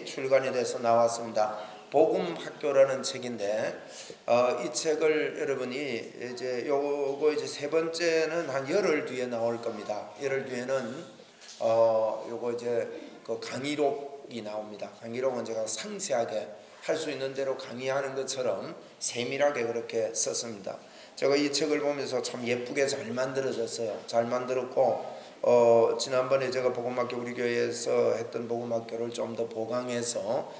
출간이 돼서 나왔습니다. 복음학교라는 책인데 이 책을 여러분이 이제 요거 이제 세 번째는 한 열흘 뒤에 나올 겁니다. 열흘 뒤에는 요거 이제 그 강의록이 나옵니다. 강의록은 제가 상세하게 할 수 있는 대로 강의하는 것처럼 세밀하게 그렇게 썼습니다. 제가 이 책을 보면서 참 예쁘게 잘 만들어졌어요. 잘 만들었고 지난번에 제가 복음학교 우리 교회에서 했던 복음학교를 좀 더 보강해서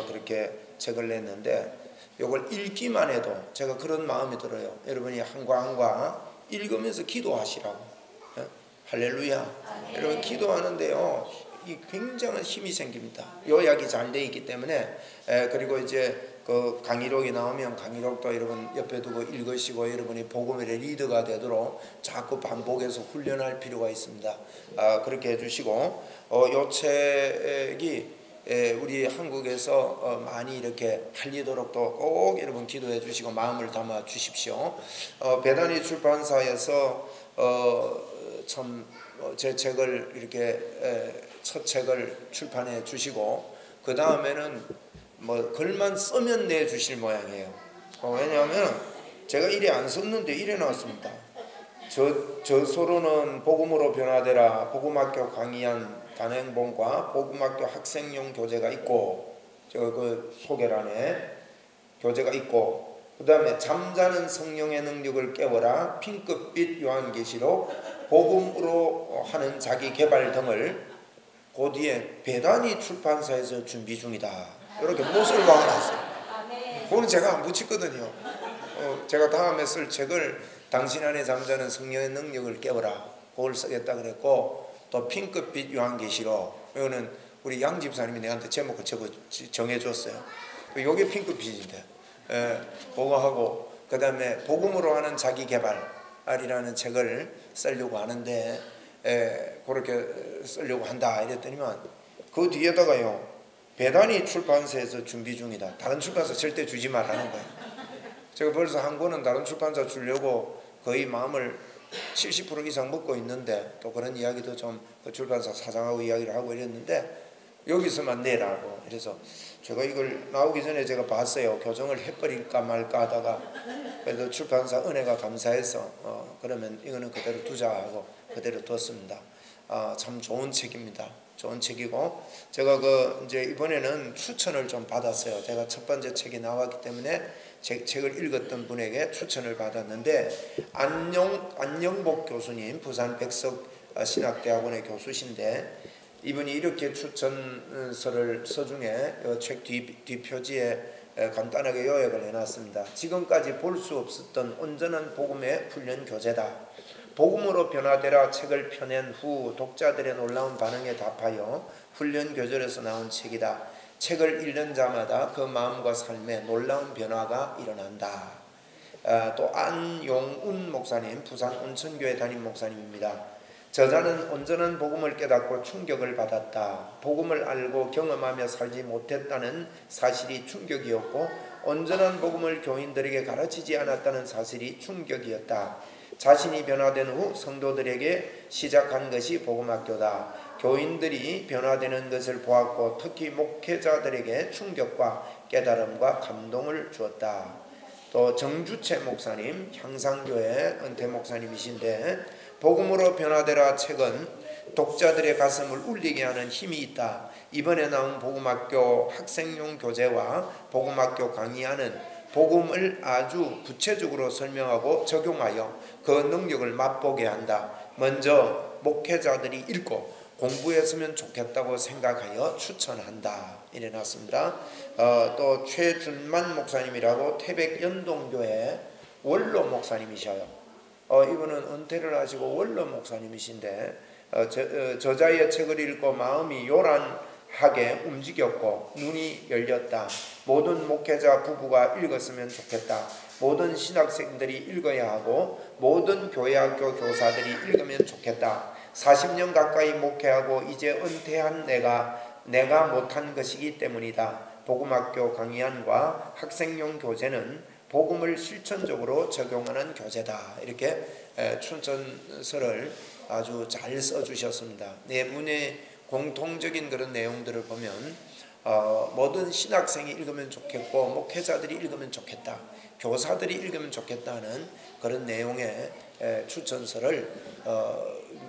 그렇게 책을 냈는데 이걸 읽기만 해도 제가 그런 마음이 들어요. 여러분이 한과 한과 읽으면서 기도하시라고. 할렐루야. 여러분 기도하는데요 이 굉장한 힘이 생깁니다. 요약이 잘 돼 있기 때문에 그리고 이제 그 강의록이 나오면 강의록도 여러분 옆에 두고 읽으시고 여러분이 복음의 리더가 되도록 자꾸 반복해서 훈련할 필요가 있습니다. 그렇게 해주시고 요 책이 우리 한국에서 많이 이렇게 팔리도록 또 꼭 여러분 기도해 주시고 마음을 담아 주십시오. 배단위 출판사에서 참 제 책을 이렇게 첫 책을 출판해 주시고 그 다음에는 뭐 글만 쓰면 내 주실 모양이에요. 왜냐하면 제가 이래 안 썼는데 이래 나왔습니다. 저서로는 복음으로 변화되라 복음학교 강의한 단행본과 복음학교 학생용 교재가 있고 그 소개란에 교재가 있고 그 다음에 잠자는 성령의 능력을 깨워라 핑크빛 요한계시록 복음으로 하는 자기 개발 등을 그 뒤에 배단위 출판사에서 준비 중이다. 이렇게 못을 박아놨어요. 그거는 제가 안 붙였거든요. 제가 다음에 쓸 책을 당신 안에 잠자는 성령의 능력을 깨워라 그걸 쓰겠다 그랬고 또 핑크빛 요한계시록 이거는 우리 양 집사님이 내한테 제목을 정해줬어요. 이게 핑크빛인데 그거 하고 그 다음에 복음으로 하는 자기 개발이라는 책을 쓰려고 하는데 그렇게 쓰려고 한다 이랬더니만 그 뒤에다가요 배단위 출판사에서 준비 중이다. 다른 출판사 절대 주지 말라는 거예요. 제가 벌써 한 권은 다른 출판사 주려고 거의 마음을 70% 이상 먹고 있는데 또 그런 이야기도 좀 그 출판사 사장하고 이야기를 하고 이랬는데 여기서만 내라고. 그래서 제가 이걸 나오기 전에 제가 봤어요. 교정을 해버릴까 말까 하다가 그래도 출판사 은혜가 감사해서 그러면 이거는 그대로 두자 하고 그대로 뒀습니다. 참 좋은 책입니다. 좋은 책이고 제가 이제 이번에는 추천을 좀 받았어요. 제가 첫 번째 책이 나왔기 때문에 책을 읽었던 분에게 추천을 받았는데 안영복 교수님 부산 백석 신학대학원의 교수신데 이분이 이렇게 추천서를 서중에 책 뒷표지에 간단하게 요약을 해놨습니다. 지금까지 볼 수 없었던 온전한 복음의 훈련 교재다. 복음으로 변화되라 책을 펴낸 후 독자들의 놀라운 반응에 답하여 훈련 교절에서 나온 책이다. 책을 읽는 자마다 그 마음과 삶에 놀라운 변화가 일어난다. 또 안용운 목사님 부산 온천교회 담임 목사님입니다. 저자는 온전한 복음을 깨닫고 충격을 받았다. 복음을 알고 경험하며 살지 못했다는 사실이 충격이었고 온전한 복음을 교인들에게 가르치지 않았다는 사실이 충격이었다. 자신이 변화된 후 성도들에게 시작한 것이 복음학교다. 교인들이 변화되는 것을 보았고 특히 목회자들에게 충격과 깨달음과 감동을 주었다. 또 정주채 목사님 향상교회 은퇴 목사님이신데 복음으로 변화되라 책은 독자들의 가슴을 울리게 하는 힘이 있다. 이번에 나온 복음학교 학생용 교재와 복음학교 강의하는 복음을 아주 구체적으로 설명하고 적용하여 그 능력을 맛보게 한다. 먼저 목회자들이 읽고 공부했으면 좋겠다고 생각하여 추천한다. 이래 놨습니다. 또 최준만 목사님이라고 태백 연동교회 원로 목사님이셔요. 이분은 은퇴를 하시고 원로 목사님이신데 저자의 책을 읽고 마음이 요란하게 움직였고 눈이 열렸다. 모든 목회자 부부가 읽었으면 좋겠다. 모든 신학생들이 읽어야 하고 모든 교회학교 교사들이 읽으면 좋겠다. 40년 가까이 목회하고 이제 은퇴한 내가 못한 것이기 때문이다. 복음학교 강의안과 학생용 교재는 복음을 실천적으로 적용하는 교재다. 이렇게 추천서를 아주 잘 써주셨습니다. 네 분의 공통적인 그런 내용들을 보면 모든 신학생이 읽으면 좋겠고 목회자들이 읽으면 좋겠다, 교사들이 읽으면 좋겠다는 그런 내용의 추천서를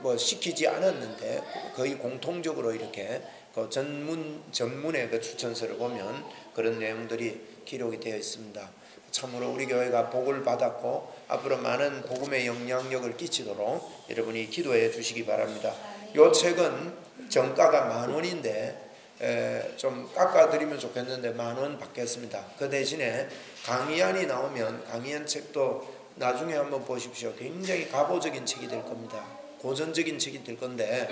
뭐 시키지 않았는데 거의 공통적으로 이렇게 그 전문의 그 추천서를 보면 그런 내용들이 기록이 되어 있습니다. 참으로 우리 교회가 복을 받았고 앞으로 많은 복음의 영향력을 끼치도록 여러분이 기도해 주시기 바랍니다. 이 책은 정가가 10,000원인데 좀 깎아드리면 좋겠는데 10,000원 받겠습니다. 그 대신에 강의안이 나오면 강의안 책도 나중에 한번 보십시오. 굉장히 가보적인 책이 될 겁니다. 고전적인 책이 될 건데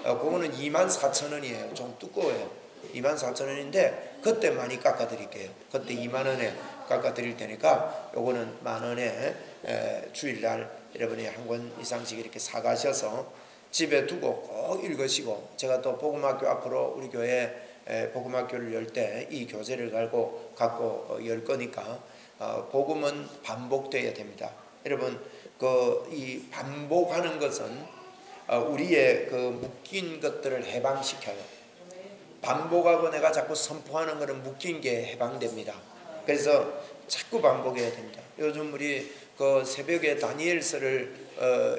그거는 24,000원이에요. 좀 두꺼워요. 24,000원인데 그때 많이 깎아드릴게요. 그때 20,000원에 깎아드릴 테니까 요거는 10,000원에 주일날 여러분이 한 권 이상씩 이렇게 사가셔서 집에 두고 꼭 읽으시고, 제가 또 복음학교 앞으로 우리 교회 복음학교를 열 때 이 교재를 갖고 열 거니까 복음은 반복돼야 됩니다. 여러분 이 반복하는 것은 우리의 그 묶인 것들을 해방시켜요. 반복하고 내가 자꾸 선포하는 것은 묶인 게 해방됩니다. 그래서 자꾸 반복해야 됩니다. 요즘 우리 그 새벽에 다니엘서를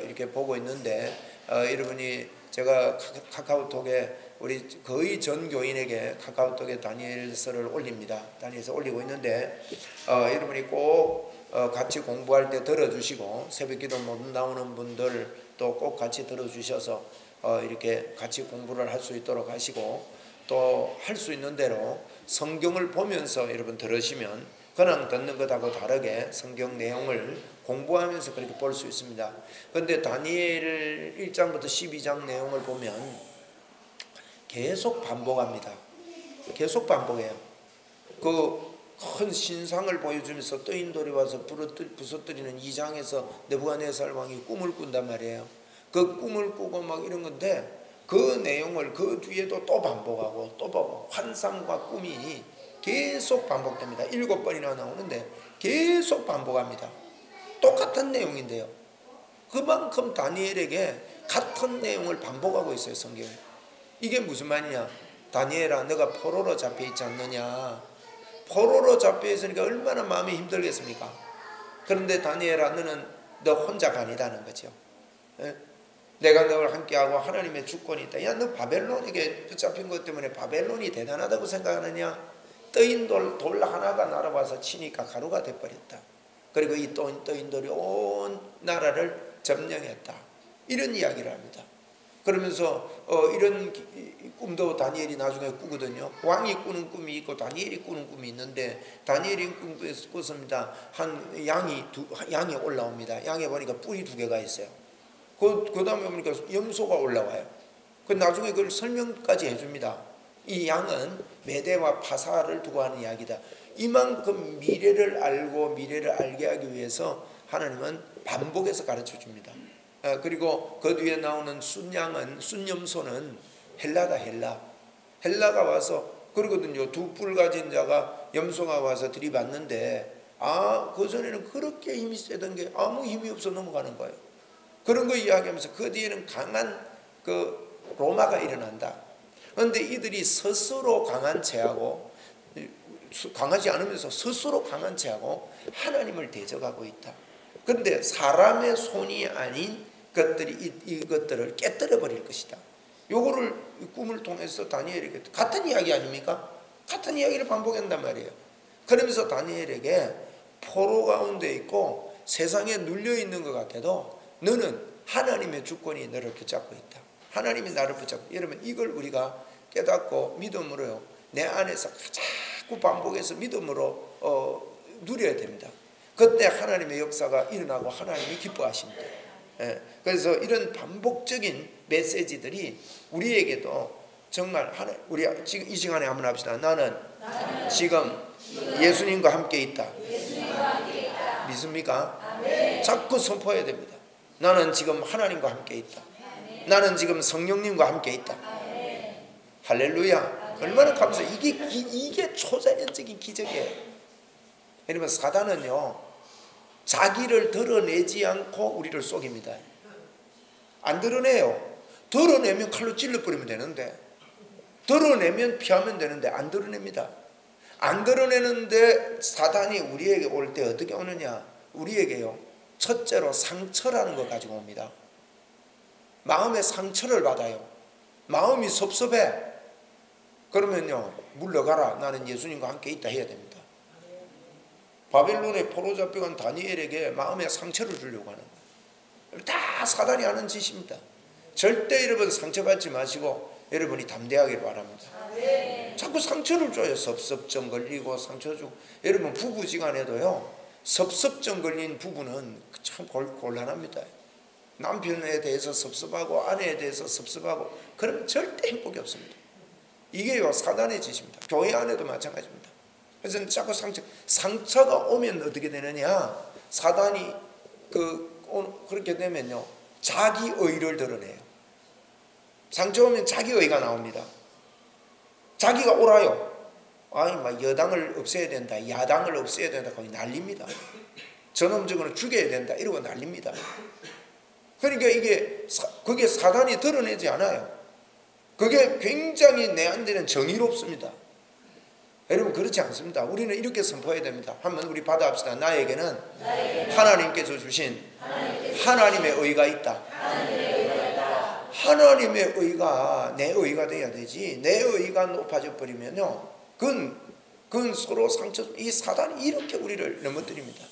이렇게 보고 있는데 여러분이 제가 카카오톡에 우리 거의 전 교인에게 카카오톡에 다니엘서를 올립니다. 다니엘서 올리고 있는데 여러분이 꼭 같이 공부할 때 들어주시고 새벽기도 못 나오는 분들도 꼭 같이 들어주셔서 이렇게 같이 공부를 할 수 있도록 하시고, 또 할 수 있는 대로 성경을 보면서 여러분 들으시면 그냥 듣는 것하고 다르게 성경 내용을 공부하면서 그렇게 볼 수 있습니다. 그런데 다니엘 1장부터 12장 내용을 보면 계속 반복합니다. 계속 반복해요. 그 큰 신상을 보여주면서 떠인 돌이 와서 부서뜨리는 2장에서 느부갓네살 왕이 꿈을 꾼단 말이에요. 그 꿈을 꾸고 막 이런 건데 그 내용을 그 뒤에도 또 반복하고 또 반복, 환상과 꿈이 계속 반복됩니다. 7번이나 나오는데 계속 반복합니다. 똑같은 내용인데요. 그만큼 다니엘에게 같은 내용을 반복하고 있어요, 성경이. 이게 무슨 말이냐? 다니엘아, 너가 포로로 잡혀 있지 않느냐? 포로로 잡혀 있으니까 얼마나 마음이 힘들겠습니까? 그런데 다니엘아, 너는 너 혼자가 아니다는 거죠. 내가 너를 함께하고 하나님의 주권이 있다. 야, 너 바벨론에게 붙잡힌 것 때문에 바벨론이 대단하다고 생각하느냐? 떠인 돌 하나가 날아와서 치니까 가루가 돼버렸다. 그리고 이 떠인 돌이 온 나라를 점령했다. 이런 이야기를 합니다. 그러면서 이런 꿈도 다니엘이 나중에 꾸거든요. 왕이 꾸는 꿈이 있고 다니엘이 꾸는 꿈이 있는데, 다니엘이 꿨습니다. 한 양이 올라옵니다. 양에 보니까 뿔이 2개가 있어요. 그 다음에 보니까 염소가 올라와요. 그 나중에 그걸 설명까지 해줍니다. 이 양은 메대와 파사를 두고 하는 이야기다. 이만큼 미래를 알게 하기 위해서 하나님은 반복해서 가르쳐 줍니다. 그리고 그 뒤에 나오는 순염소는 헬라가 와서 그러거든요. 2뿔 가진 자가 염소가 와서 들이받는데 그 전에는 그렇게 힘이 세던 게 아무 힘이 없어 넘어가는 거예요. 그런 거 이야기하면서 그 뒤에는 강한 그 로마가 일어난다. 그런데 이들이 스스로 강한 채하고 강하지 않으면서 스스로 강한 채하고 하나님을 대적하고 있다. 그런데 사람의 손이 아닌 것들이 이것들을 깨뜨려 버릴 것이다. 요거를 꿈을 통해서 다니엘에게 같은 이야기 아닙니까? 같은 이야기를 반복한단 말이에요. 그러면서 다니엘에게 포로 가운데 있고 세상에 눌려 있는 것 같아도 너는 하나님의 주권이 너를 붙잡고 있다. 하나님이 나를 붙잡고. 여러분, 이걸 우리가 깨닫고 믿음으로요, 내 안에서 자꾸 반복해서 믿음으로 누려야 됩니다. 그때 하나님의 역사가 일어나고 하나님이 기뻐하십니다. 그래서 이런 반복적인 메시지들이 우리에게도 정말 우리 지금 이 시간에 한번 합시다. 나는 지금 예수님과 함께 있다. 믿습니까? 자꾸 선포해야 됩니다. 나는 지금 하나님과 함께 있다. 나는 지금 성령님과 함께 있다. 할렐루야. 얼마나 감사해요. 이게 초자연적인 기적이에요. 여러분, 사단은요, 자기를 드러내지 않고 우리를 속입니다. 안 드러내요. 드러내면 칼로 찔러버리면 되는데 드러내면 피하면 되는데 안 드러냅니다. 안 드러내는데 사단이 우리에게 올 때 어떻게 오느냐? 우리에게요, 첫째로 상처라는 걸 가지고 옵니다. 마음의 상처를 받아요. 마음이 섭섭해. 그러면요, 물러가라. 나는 예수님과 함께 있다 해야 됩니다. 바벨론에 포로 잡혀간 다니엘에게 마음의 상처를 주려고 하는 거예요. 다 사단이 하는 짓입니다. 절대 여러분 상처받지 마시고 여러분이 담대하길 바랍니다. 자꾸 상처를 줘요. 섭섭증 걸리고 상처 주고. 여러분 부부지간에도요, 섭섭증 걸린 부부는 참 곤란합니다. 남편에 대해서 섭섭하고 아내에 대해서 섭섭하고 그러면 절대 행복이 없습니다. 이게요, 사단의 짓입니다. 교회 안에도 마찬가지입니다. 그래서 자꾸 상처가 오면 어떻게 되느냐? 사단이 그렇게 되면요, 자기 의를 드러내요. 상처 오면 자기 의가 나옵니다. 자기가 옳아요. 아니, 막 여당을 없애야 된다, 야당을 없애야 된다, 거의 난립니다. 저놈 저거는 죽여야 된다, 이러고 난립니다. 그러니까 그게 사단이 드러내지 않아요. 그게 굉장히 내한테는 정의롭습니다. 여러분 그렇지 않습니다. 우리는 이렇게 선포해야 됩니다. 한번 우리 받아합시다. 나에게는 하나님께서 주신 하나님의 의가 있다. 하나님의 의가 내 의가 돼야 되지, 내 의가 높아져 버리면요, 그건 서로 상처. 이 사단이 이렇게 우리를 넘어뜨립니다.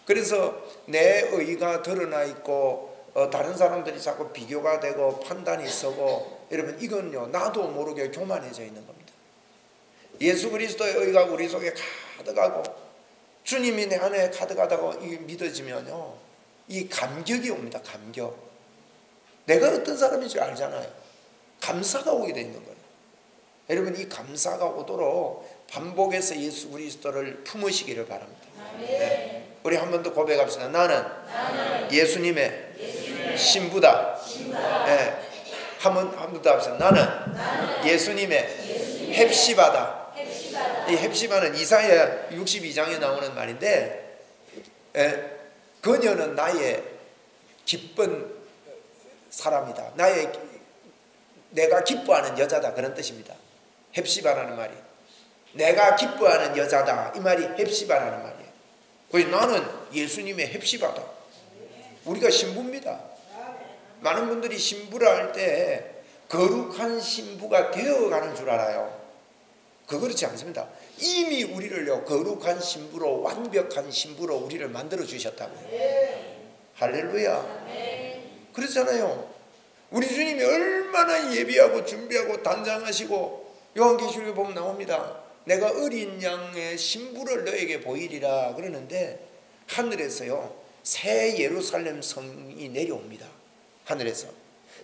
그래서 내 의가 드러나 있고 다른 사람들이 자꾸 비교가 되고 판단이 서고, 여러분 이건요, 나도 모르게 교만해져 있는 겁니다. 예수 그리스도의 의가 우리 속에 가득하고 주님이 내 안에 가득하다고 믿어지면요, 이 감격이 옵니다. 감격. 내가 어떤 사람인지 알잖아요. 감사가 오게 돼 있는 거예요. 여러분 이 감사가 오도록 반복해서 예수 그리스도를 품으시기를 바랍니다. 네. 우리 한 번 더 고백합시다. 나는 예수님의 신부다. 네. 한 번 더 합시다. 나는 예수님의 헵시바다. 이 헵시바는 이사야 62장에 나오는 말인데, 그녀는 나의 기쁜 사람이다. 내가 기뻐하는 여자다, 그런 뜻입니다. 헵시바라는 말이 내가 기뻐하는 여자다, 이 말이 헵시바라는 말이에요. 그래서 나는 예수님의 헵시바다. 우리가 신부입니다. 많은 분들이 신부라 할 때 거룩한 신부가 되어가는 줄 알아요. 그렇지 않습니다. 이미 우리를요, 거룩한 신부로, 완벽한 신부로 우리를 만들어 주셨다고요. 할렐루야. 그렇잖아요. 우리 주님이 얼마나 예비하고 준비하고 단장하시고, 요한계시록에 보면 나옵니다. 내가 어린 양의 신부를 너에게 보이리라 그러는데, 하늘에서요 새 예루살렘 성이 내려옵니다. 하늘에서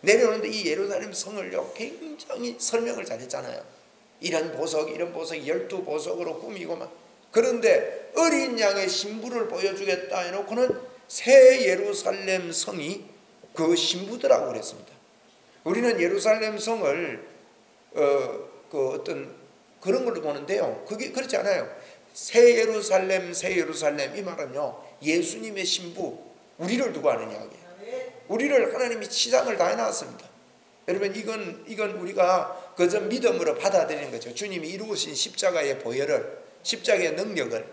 내려오는데 이 예루살렘 성을요 굉장히 설명을 잘했잖아요. 이런 보석 12보석으로 꾸미고 막. 그런데 어린 양의 신부를 보여주겠다 해놓고는 새 예루살렘 성이 그 신부더라고 그랬습니다. 우리는 예루살렘 성을 어떤 그런 걸로 보는데요, 그게 그렇지 않아요. 새 예루살렘 이 말은요, 예수님의 신부, 우리를 두고 하는 이야기예요. 우리를 하나님이 치장을 다 해놨습니다. 여러분 이건 우리가 그저 믿음으로 받아들이는 거죠. 주님이 이루신 십자가의 보혈을, 십자가의 능력을,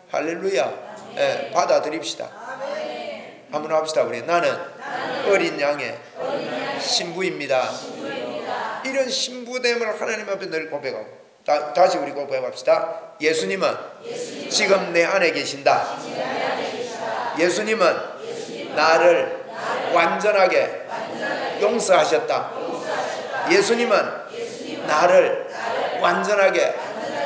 할렐루야, 받아들입시다. 한번 합시다. 우리 나는 어린 양의 신부입니다. 이런 신부됨을 하나님 앞에 늘 고백하고, 다시 우리 고백합시다. 예수님은 지금 내 안에 계신다. 예수님은 나를 완전하게 용서하셨다. 예수님은 나를 완전하게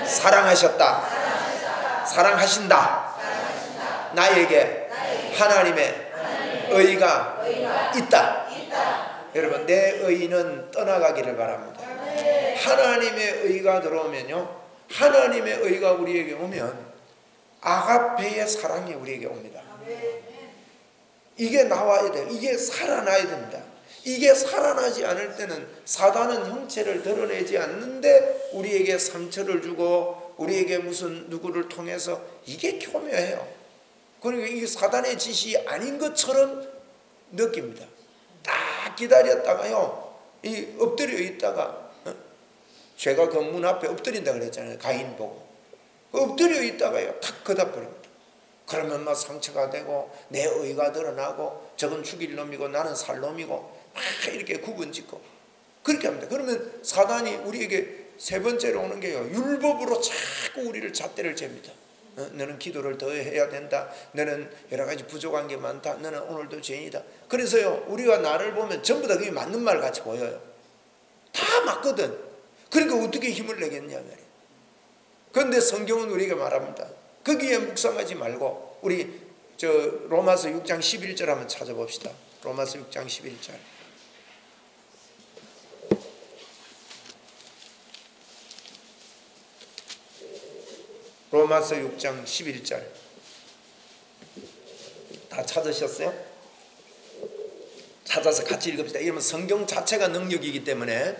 사랑하셨다. 사랑하신다. 나에게 하나님의 의가 있다. 여러분 내 의는 떠나가기를 바랍니다. 하나님의 의가 들어오면요, 하나님의 의가 우리에게 오면 아가페의 사랑이 우리에게 옵니다. 이게 나와야 돼요. 이게 살아나야 됩니다. 이게 살아나지 않을 때는 사단은 형체를 드러내지 않는데 우리에게 상처를 주고 우리에게 무슨 누구를 통해서, 이게 교묘해요. 그러니까 이게 사단의 짓이 아닌 것처럼 느낍니다. 딱 기다렸다가요, 이 엎드려 있다가 죄가 그 문 앞에 엎드린다 그랬잖아요. 가인 보고. 엎드려 있다가요 탁 걷어버립니다. 그러면 막 상처가 되고 내 의가 드러나고 저건 죽일 놈이고 나는 살 놈이고 막 이렇게 구분짓고 그렇게 합니다. 그러면 사단이 우리에게 세 번째로 오는 게요, 율법으로 자꾸 우리를 잣대를 잽니다. 너는 기도를 더 해야 된다. 너는 여러 가지 부족한 게 많다. 너는 오늘도 죄인이다. 그래서요 우리가 나를 보면 전부 다 그게 맞는 말 같이 보여요. 다 맞거든. 그러니까 어떻게 힘을 내겠냐 말이에요. 그런데 성경은 우리에게 말합니다. 거기에 묵상하지 말고 우리 로마서 6장 11절 한번 찾아봅시다. 로마서 6장 11절. 로마서 6장 11절. 다 찾으셨어요? 찾아서 같이 읽읍시다. 이러면 성경 자체가 능력이기 때문에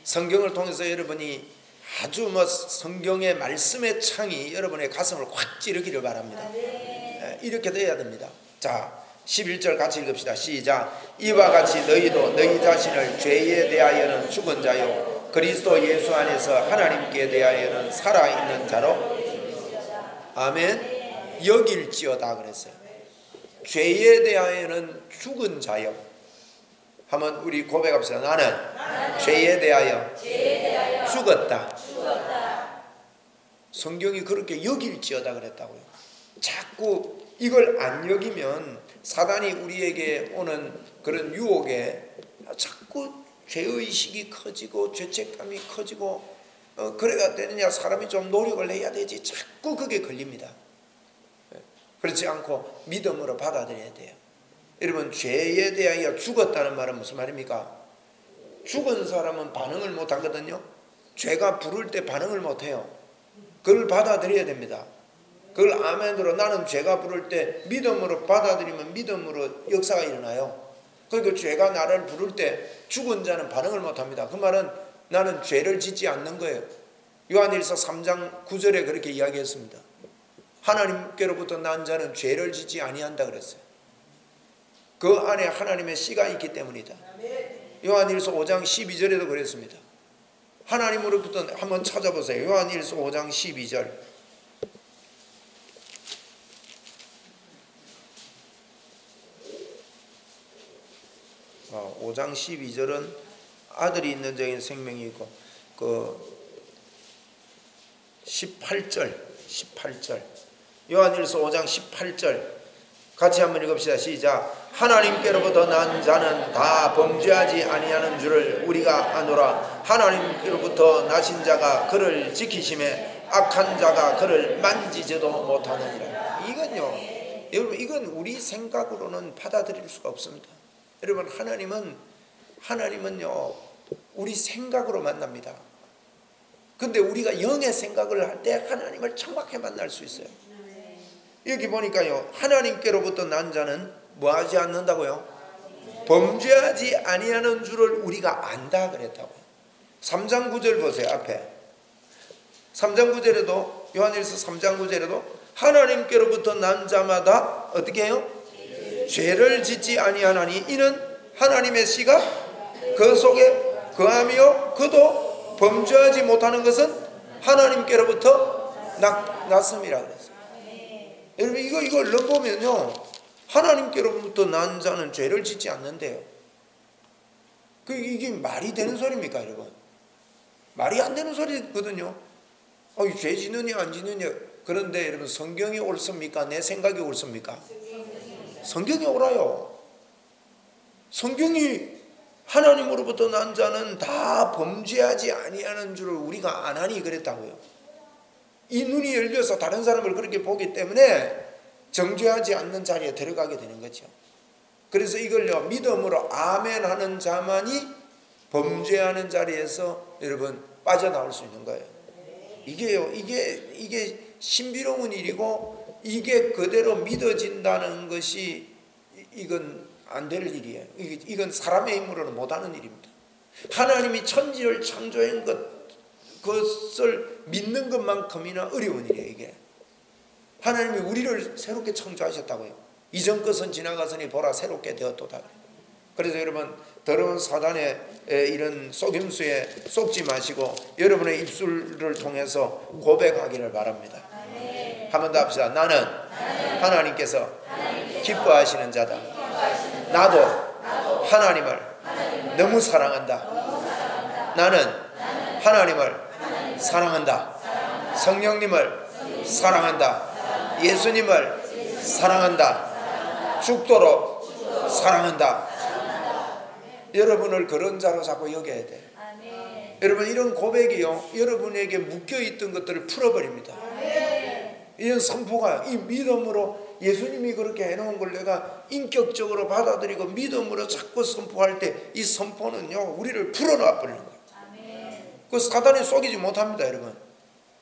성경을 통해서 여러분이 아주 성경의 말씀의 창이 여러분의 가슴을 확 찌르기를 바랍니다. 이렇게 돼야 됩니다. 자, 11절 같이 읽읍시다. 시작. 이와 같이 너희도 너희 자신을 죄에 대하여는 죽은 자요 그리스도 예수 안에서 하나님께 대하여는 살아있는 자로 아멘 여길지어다 그랬어요. 죄에 대하여는 죽은 자요. 한번 우리 고백합시다. 나는 죄에 대하여 죽었다. 성경이 그렇게 여길지어다 그랬다고요. 자꾸 이걸 안 여기면 사단이 우리에게 오는 그런 유혹에 자꾸 죄의식이 커지고 죄책감이 커지고 그래야 되느냐, 사람이 좀 노력을 해야 되지, 자꾸 그게 걸립니다. 그렇지 않고 믿음으로 받아들여야 돼요. 여러분, 죄에 대하여 죽었다는 말은 무슨 말입니까? 죽은 사람은 반응을 못 하거든요. 죄가 부를 때 반응을 못 해요. 그걸 받아들여야 됩니다. 그걸 아멘으로, 나는 죄가 부를 때 믿음으로 받아들이면 믿음으로 역사가 일어나요. 그러니까 죄가 나를 부를 때 죽은 자는 반응을 못 합니다. 그 말은 나는 죄를 짓지 않는 거예요. 요한일서 3장 9절에 그렇게 이야기했습니다. 하나님께로부터 난 자는 죄를 짓지 아니한다 그랬어요. 그 안에 하나님의 씨가 있기 때문이다. 요한일서 5장 12절에도 그랬습니다. 하나님으로부터 한번 찾아보세요. 요한일서 5장 12절. 어, 5장 12절은 아들이 있는 자에게는 생명이 있고, 그 18절 요한일서 5장 18절 같이 한번 읽읍시다. 시작. 하나님께로부터 난 자는 다 범죄하지 아니하는 줄을 우리가 아노라. 하나님께로부터 나신 자가 그를 지키심에 악한 자가 그를 만지지도 못하느니라. 이건요, 여러분, 이건 우리 생각으로는 받아들일 수가 없습니다. 여러분, 하나님은요 우리 생각으로 만납니다. 근데 우리가 영의 생각을 할 때 하나님을 정확히 만날 수 있어요. 여기 보니까요, 하나님께로부터 난 자는 뭐 하지 않는다고요? 범죄하지 아니하는 줄을 우리가 안다 그랬다고요. 3장 9절 보세요. 앞에 3장 9절에도, 요한일서 3장 9절에도 하나님께로부터 난 자마다 어떻게 해요? 죄를 짓지 아니하나니 이는 하나님의 씨가 그 속에 거하며 그도 범죄하지 못하는 것은 하나님께로부터 났음이라 그랬어요. 여러분, 이걸 넣어보면요, 하나님께로부터 난 자는 죄를 짓지 않는데요. 이게 말이 되는 소리입니까, 여러분? 말이 안 되는 소리거든요. 죄 지느냐 안 지느냐. 그런데 여러분, 성경이 옳습니까? 내 생각이 옳습니까? 성경이 옳아요. 성경이 하나님으로부터 난 자는 다 범죄하지 아니하는 줄을 우리가 아나니 그랬다고요. 이 눈이 열려서 다른 사람을 그렇게 보기 때문에 정죄하지 않는 자리에 들어가게 되는 거죠. 그래서 이걸요, 믿음으로 아멘 하는 자만이 범죄하는 자리에서 여러분 빠져나올 수 있는 거예요. 이게 신비로운 일이고, 이게 그대로 믿어진다는 것이 이건 안 될 일이에요. 이건 사람의 힘으로는 못하는 일입니다. 하나님이 천지를 창조한 그것을 믿는 것만큼이나 어려운 일이에요. 이게 하나님이 우리를 새롭게 창조하셨다고요. 이전 것은 지나가서니 보라 새롭게 되었도다. 그래서 여러분 더러운 사단의 이런 속임수에 속지 마시고 여러분의 입술을 통해서 고백하기를 바랍니다. 한 번 더 합시다. 나는 하나님께서 기뻐하시는 자다. 나도 하나님을 너무 사랑한다. 나는 하나님을 사랑한다. 성령님을 사랑한다. 예수님을 사랑한다. 죽도록 사랑한다. 여러분을 그런 자로 자꾸 여겨야 돼. 여러분 이런 고백이요 여러분에게 묶여있던 것들을 풀어버립니다. 이런 선포가 이 믿음으로 예수님이 그렇게 해놓은 걸 내가 인격적으로 받아들이고 믿음으로 자꾸 선포할 때 이 선포는요 우리를 풀어놔 버리는 거예요. 그 사단이 속이지 못합니다. 여러분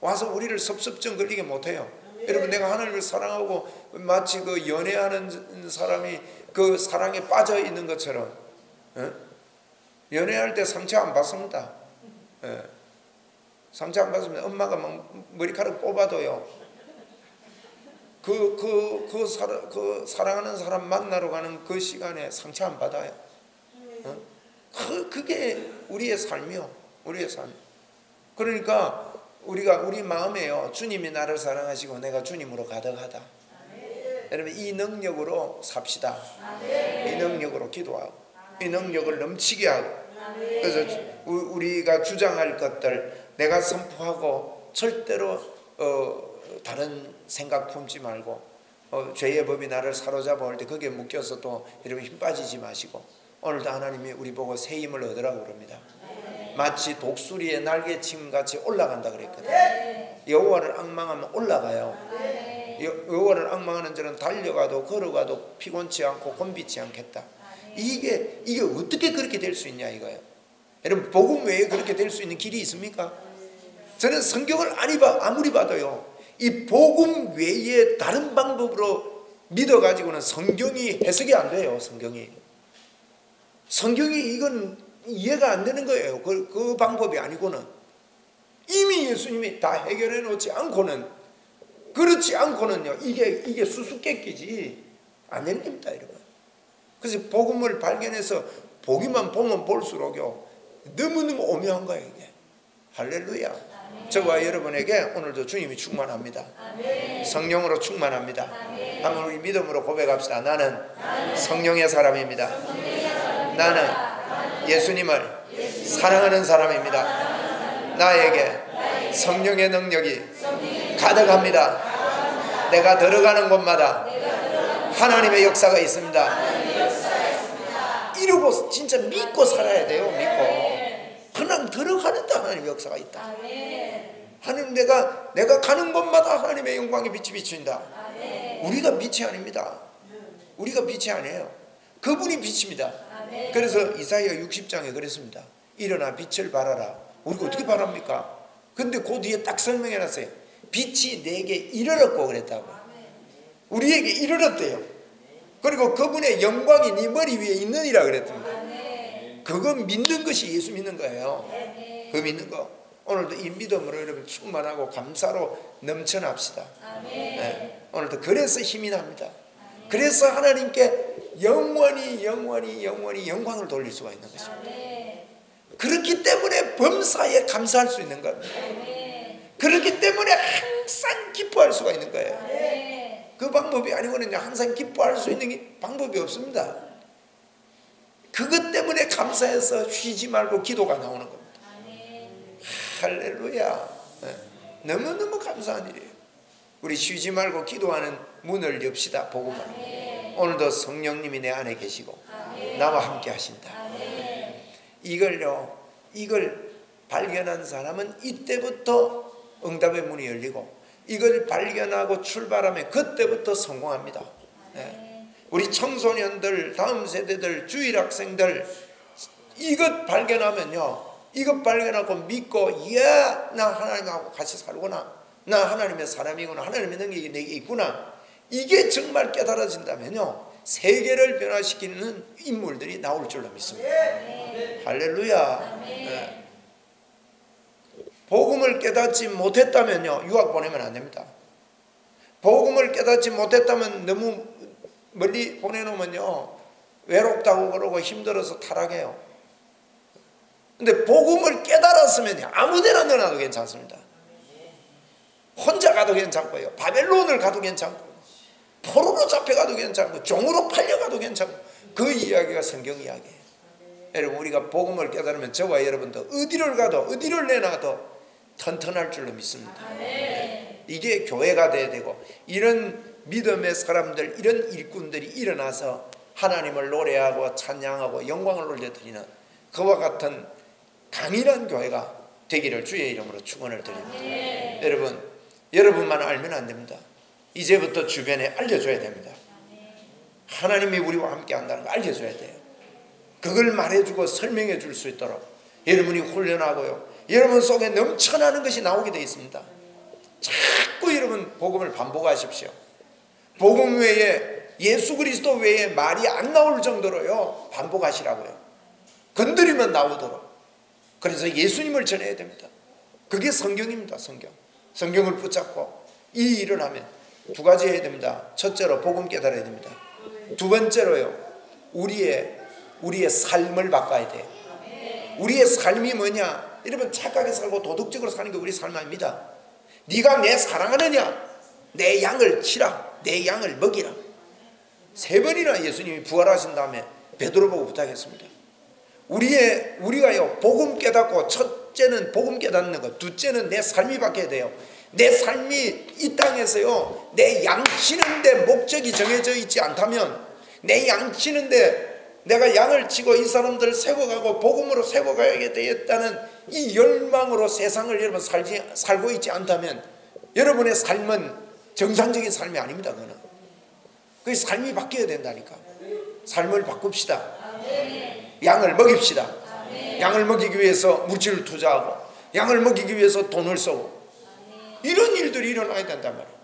와서 우리를 섭섭증 걸리게 못해요. 여러분 내가 하나님을 사랑하고 마치 그 연애하는 사람이 그 사랑에 빠져 있는 것처럼 연애할 때 상처 안 받습니다. 상처 안 받으면 엄마가 막 머리카락 뽑아도요 사랑하는 사람 만나러 가는 그 시간에 상처 안 받아요. 그게 우리의 삶이요. 우리의 삶. 그러니까 우리 마음에요 주님이 나를 사랑하시고 내가 주님으로 가득하다. 여러분 이 능력으로 삽시다. 이 능력으로 기도하고 이 능력을 넘치게 하고 그래서 우리가 주장할 것들 내가 선포하고 절대로 다른 생각 품지 말고 죄의 법이 나를 사로잡아 올 때 거기에 묶여서 또 여러분 힘 빠지지 마시고 오늘도 하나님이 우리 보고 새 힘을 얻으라고 그럽니다. 마치 독수리의 날개침같이 올라간다 그랬거든요. 여호와를 앙망하면 올라가요. 여호와를 앙망하는 자는 달려가도 걸어가도 피곤치 않고 곤비치 않겠다. 이게 어떻게 그렇게 될 수 있냐 이거예요. 여러분 복음 외에 그렇게 될 수 있는 길이 있습니까? 저는 성경을 아무리 봐도요 이 복음 외에 다른 방법으로 믿어가지고는 성경이 해석이 안 돼요. 성경이 이건 이해가 안 되는 거예요. 그 방법이 아니고는 이미 예수님이 다 해결해 놓지 않고는 그렇지 않고는요 이게 수수께끼지 안 되는 겁니다. 여러분 그래서 복음을 발견해서 보기만 보면 볼수록요 너무너무 오묘한 거예요. 이게 할렐루야. 저와 여러분에게 오늘도 주님이 충만합니다. 성령으로 충만합니다. 한번 우리 믿음으로 고백합시다. 나는 성령의 사람입니다. 나는 예수님을 사랑하는 사람입니다. 나에게 성령의 능력이 가득합니다. 내가 들어가는 곳마다 하나님의 역사가 있습니다. 이러고 진짜 믿고 살아야 돼요. 믿고 그냥 들어가는데 하나님의 역사가 있다. 하나님 내가 가는 곳마다 하나님의 영광의 빛이 비춘다. 우리가 빛이 아닙니다. 우리가 빛이 아니에요. 그분이 빛입니다. 그래서 이사야 60장에 그랬습니다. 일어나 빛을 발하라. 우리가 어떻게 발합니까? 근데 그 뒤에 딱 설명해놨어요. 빛이 내게 이르렀고 그랬다고. 우리에게 이르렀대요. 그리고 그분의 영광이 네 머리 위에 있느니라 그랬습니다. 그거 믿는 것이 예수 믿는 거예요. 그 믿는 거. 오늘도 이 믿음으로 여러분 충만하고 감사로 넘쳐납시다. 네. 오늘도 그래서 힘이 납니다. 그래서 하나님께 영원히 영광을 돌릴 수가 있는 것입니다. 그렇기 때문에 범사에 감사할 수 있는 겁니다. 그렇기 때문에 항상 기뻐할 수가 있는 거예요. 그 방법이 아니고는 항상 기뻐할 수 있는 방법이 없습니다. 그것 때문에 감사해서 쉬지 말고 기도가 나오는 겁니다. 할렐루야. 너무너무 감사한 일이에요. 우리 쉬지 말고 기도하는 문을 엽시다. 복음으로. 오늘도 성령님이 내 안에 계시고 나와 함께 하신다. 이걸 발견한 사람은 이때부터 응답의 문이 열리고 이걸 발견하고 출발하면 그때부터 성공합니다. 우리 청소년들, 다음 세대들, 주일학생들 이것 발견하면요, 이것 발견하고 믿고 나 하나님하고 같이 살구나, 나 하나님의 사람이구나, 하나님의 능력이 내게 있구나, 이게 정말 깨달아진다면요 세계를 변화시키는 인물들이 나올 줄로 믿습니다. 할렐루야. 복음을 깨닫지 못했다면요 유학 보내면 안 됩니다. 복음을 깨닫지 못했다면 너무 멀리 보내놓으면요 외롭다고 그러고 힘들어서 타락해요. 근데 복음을 깨달았으면 아무 데나 넣어놔도 괜찮습니다. 혼자 가도 괜찮고요, 바벨론을 가도 괜찮고, 포로로 잡혀가도 괜찮고, 종으로 팔려가도 괜찮고, 그 이야기가 성경 이야기예요. 여러분, 우리가 복음을 깨달으면 저와 여러분도 어디를 가도 어디를 내놔도 튼튼할 줄로 믿습니다. 이게 교회가 돼야 되고, 이런 믿음의 사람들, 이런 일꾼들이 일어나서 하나님을 노래하고 찬양하고 영광을 올려드리는 그와 같은 강인한 교회가 되기를 주의 이름으로 축원을 드립니다. 여러분만 알면 안 됩니다. 이제부터 주변에 알려줘야 됩니다. 하나님이 우리와 함께 한다는 거 알려줘야 돼요. 그걸 말해주고 설명해 줄 수 있도록 여러분이 훈련하고요, 여러분 속에 넘쳐나는 것이 나오게 되어 있습니다. 자꾸 여러분 복음을 반복하십시오. 복음 외에, 예수 그리스도 외에 말이 안 나올 정도로요 반복하시라고요. 건드리면 나오도록. 그래서 예수님을 전해야 됩니다. 그게 성경입니다. 성경을 붙잡고 이 일을 하면 두 가지 해야 됩니다. 첫째로 복음 깨달아야 됩니다. 두 번째로요, 우리의 삶을 바꿔야 돼요. 우리의 삶이 뭐냐? 여러분, 착하게 살고 도덕적으로 사는 게 우리 삶 아닙니다. 네가 내 사랑하느냐? 내 양을 치라, 내 양을 먹이라. 3번이나 예수님이 부활하신 다음에 베드로 보고 부탁했습니다. 우리가요 복음 깨닫고, 첫째는 복음 깨닫는 것, 둘째는 내 삶이 바뀌어야 돼요. 내 삶이 이 땅에서요 내 양 치는데 목적이 정해져 있지 않다면, 내 양 치는데 내가 양을 치고 이 사람들을 세워가고 복음으로 세워가야 되겠다는 이 열망으로 세상을 여러분 살고 있지 않다면 여러분의 삶은 정상적인 삶이 아닙니다. 그거는 그 삶이 바뀌어야 된다니까. 삶을 바꿉시다. 양을 먹입시다. 양을 먹이기 위해서 물질을 투자하고, 양을 먹이기 위해서 돈을 쓰고, 이런 일들이 일어나야 된단 말이에요.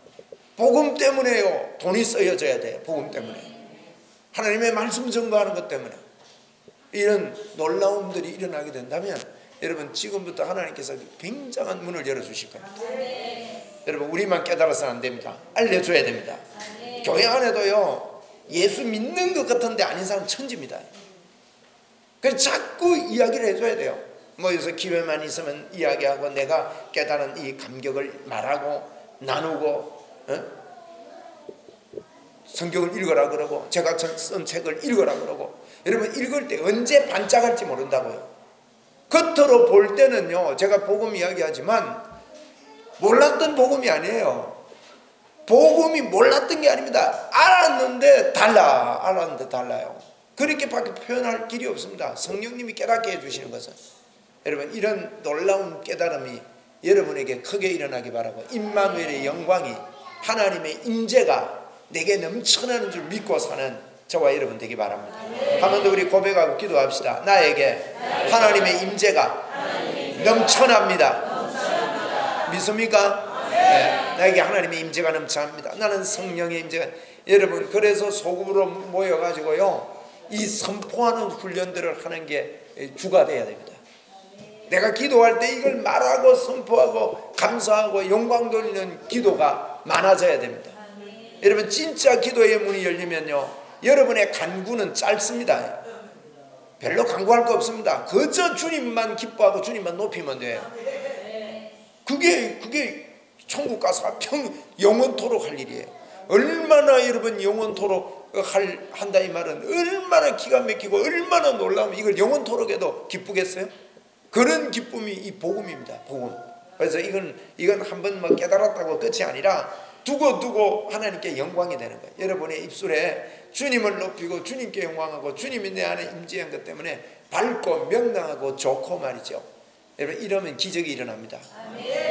복음 때문에요 돈이 쓰여져야 돼요. 복음 때문에, 하나님의 말씀 전거하는 것 때문에 이런 놀라움들이 일어나게 된다면 여러분, 지금부터 하나님께서 굉장한 문을 열어주실 겁니다. 여러분, 우리만 깨달아서는 안 됩니다. 알려줘야 됩니다. 교회 안에도요 예수 믿는 것 같은데 아닌 사람 천지입니다. 그래서 자꾸 이야기를 해줘야 돼요. 모여서 기회만 있으면 이야기하고, 내가 깨달은 이 감격을 말하고 나누고, 성경을 읽으라 그러고, 제가 쓴 책을 읽으라 그러고. 여러분, 읽을 때 언제 반짝할지 모른다고요. 겉으로 볼 때는요 제가 복음 이야기하지만 몰랐던 복음이 아니에요. 복음이 몰랐던 게 아닙니다. 알았는데 달라요. 그렇게밖에 표현할 길이 없습니다. 성령님이 깨닫게 해주시는 것은. 여러분, 이런 놀라운 깨달음이 여러분에게 크게 일어나기 바라고, 임마누엘의 영광이, 하나님의 임재가 내게 넘쳐나는 줄 믿고 사는 저와 여러분 되기 바랍니다. 한 번 더 우리 고백하고 기도합시다. 나에게 하나님의 임재가 넘쳐납니다. 믿습니까? 네, 나에게 하나님의 임재가 넘쳐납니다. 나는 성령의 임재가. 여러분, 그래서 소금으로 모여가지고요 이 선포하는 훈련들을 하는 게 주가 돼야 됩니다. 내가 기도할 때 이걸 말하고 선포하고 감사하고 영광 돌리는 기도가 많아져야 됩니다. 여러분, 진짜 기도의 문이 열리면요 여러분의 간구는 짧습니다. 별로 간구할 거 없습니다. 그저 주님만 기뻐하고 주님만 높이면 돼요. 그게 천국 가서 영원토록 할 일이에요. 얼마나 여러분 영원토록 한다 이 말은 얼마나 기가 막히고 얼마나 놀라우면 이걸 영원토록 해도 기쁘겠어요? 그런 기쁨이 이 복음입니다. 복음. 그래서 이건 한번 깨달았다고 끝이 아니라 두고 하나님께 영광이 되는 거예요. 여러분의 입술에 주님을 높이고 주님께 영광하고 주님이 내 안에 임재한 것 때문에 밝고 명랑하고 좋고 말이죠. 여러분, 이러면 기적이 일어납니다.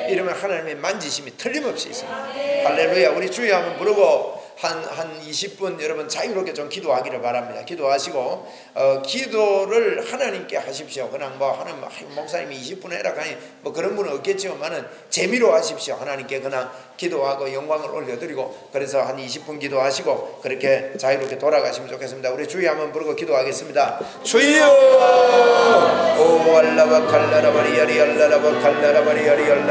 이러면 하나님의 만지심이 틀림없이 있습니다. 할렐루야. 우리 주여 한번 부르고 한 20분 여러분 자유롭게 좀 기도하기를 바랍니다. 기도하시고 기도를 하나님께 하십시오. 그냥 뭐 하나님 목사님이 20분 해라 하니 뭐 그런 분은 없겠지만은 재미로 하십시오. 하나님께 그냥 기도하고 영광을 올려드리고, 그래서 한 20분 기도하시고 그렇게 자유롭게 돌아가시면 좋겠습니다. 우리 주여 한번 부르고 기도하겠습니다. 주여 오 알라바 칼라라바리야리 알라라바 칼라라바리야리 알라